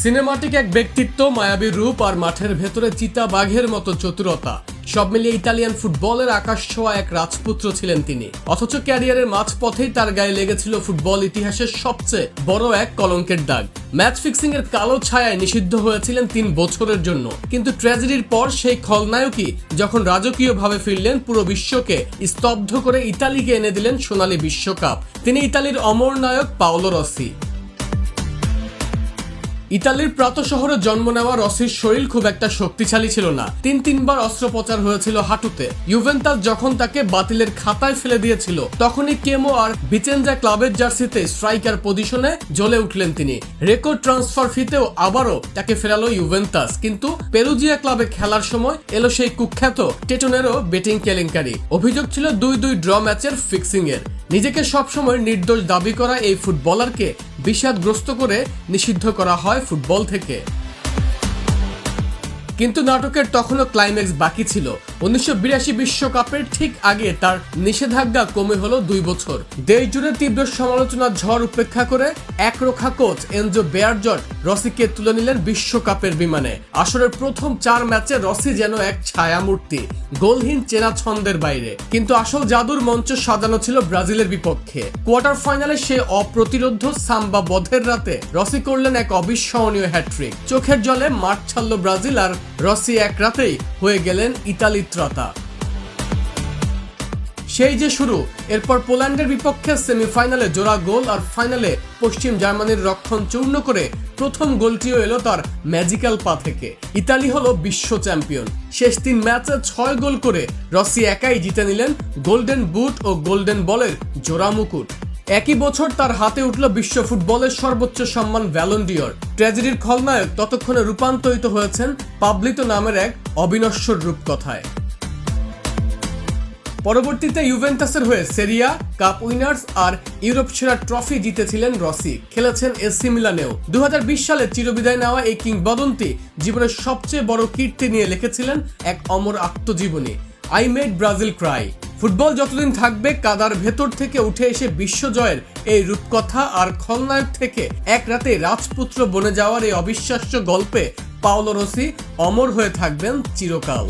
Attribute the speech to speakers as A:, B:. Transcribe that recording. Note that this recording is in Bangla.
A: সিনেমাটিক এক ব্যক্তিত্ব, মায়াবী রূপ আর মাঠের ভেতরে চিতা বাঘের মতো চতুরতা, সব মিলিয়ে ইতালিয়ান ফুটবলের আকাশ ছোঁয়া এক রাজপুত্র ছিলেন তিনি। অথচ ক্যারিয়ারের মাঝপথেই তার গায়ে লেগেছিল ফুটবল ইতিহাসের সবচেয়ে বড় এক কলঙ্কের দাগ। ম্যাচ ফিক্সিং এর কালো ছায়ায় নিষিদ্ধ হয়েছিলেন 3 বছরের জন্য। কিন্তু ট্র্যাজেডির পর সেই খলনায়কই যখন রাজকীয়ভাবে ফিরলেন, পুরো বিশ্বকে স্তব্ধ করে ইতালিকে এনে দিলেন সোনালী বিশ্বকাপ। তিনি ইতালির অমর নায়ক পাওলো রসি। ইতালির প্রাতো শহরে জন্ম নেওয়া রসির শরীর খুব একটা শক্তিশালী ছিল না। তিনবার অস্ত্রোপচার হয়েছিল হাঁটুতে। ইউভেন্টাস যখন তাকে বাতিলের খাতায় ফেলে দিয়েছিল, তখনই কেমো আর ভিচেঞ্জা ক্লাবের জার্সিতে স্ট্রাইকার পজিশনে জ্বলে উঠলেন তিনি। রেকর্ড ট্রান্সফার ফিতেও আবারও তাকে ফেরালো ইউভেন্টাস। কিন্তু পেরুজিয়া ক্লাবে খেলার সময় এলো সেই কুখ্যাত টেটোনেরো বেটিং কেলেঙ্কারি। অভিযোগ ছিল 2-2 ড্র ম্যাচের ফিক্সিং এর। নিজেকে সবসময় নির্দোষ দাবি করা এই ফুটবলারকে বিষাদগ্রস্ত করে নিষিদ্ধ করা হয় ফুটবল থেকে। কিন্তু নাটকের তখনও ক্লাইম্যাক্স বাকি ছিল। 1982 বিশ্বকাপের ঠিক আগে তার নিষেধাজ্ঞা কমে হলো 2 বছর। দেশ জুড়ে তীব্র সমালোচনার ঝড় উপেক্ষা করে একরোখা কোচ এনজো বেয়ারজট রসিকে তুলে নিলেন বিশ্বকাপের বিমানে। আসরের প্রথম 4 ম্যাচে রসি যেন এক ছায়ামূর্তি, গোলহীন চেনা ছন্দের বাইরে। কিন্তু আসল জাদুর মঞ্চ সাজানো ছিল ব্রাজিলের বিপক্ষে। কোয়ার্টার ফাইনালে সে অপ্রতিরোধ্য সাম্বা বধের রাতে রসি করলেন এক অবিস্মরণীয় হ্যাট্রিক। চোখের জলে মাঠ ছাড়ল ব্রাজিল, আর রসি এক রাতেই হয়ে গেলেন ইতালি ত্রাতা। সেই যে শুরু। এরপর পোল্যান্ডের বিপক্ষে সেমিফাইনালে জোড়া গোল, আর ফাইনালে পশ্চিম জার্মানির রক্ষণ চূর্ণ করে প্রথম গোলটিও এলো তার ম্যাজিক্যাল পা থেকে। ইতালি হলো বিশ্ব চ্যাম্পিয়ন। শেষ 3 ম্যাচে 6 গোল করে রসি একাই জিতে নিলেন গোল্ডেন বুট ও গোল্ডেন বলের জোড়া মুকুট। একই বছর তার হাতে উঠল বিশ্ব ফুটবলের সর্বোচ্চ সম্মান ব্যালন ডিওর। ট্র্যাজেডির খলনায়ক ততক্ষণে রূপান্তরিত হয়েছেন পাবলিতো নামের এক অবিনশ্বর রূপকথায়। পরবর্তীতে ইউভেন্টাসের হয়ে সেরিয়া, কাপ উইনার্স আর ইউরোপ সেরা ট্রফি জিতেছিলেন রসি। খেলেছেন এসি মিলানেও। 2020 সালে চিরবিদায় নেওয়া এই কিংবদন্তি জীবনের সবচেয়ে বড় কীর্তি নিয়ে লিখেছিলেন এক অমর আত্মজীবনী, I made Brazil Cry. Football যতদিন থাকবে, কাদার ভেতর থেকে উঠে এসে বিশ্বজয়ের এই রূপকথা আর খলনায়ক থেকে এক রাতে রাজপুত্র বনে যাওয়ার এই অবিশ্বাস্য গল্পে পাওলো রসি অমর হয়ে থাকবেন চিরকাল।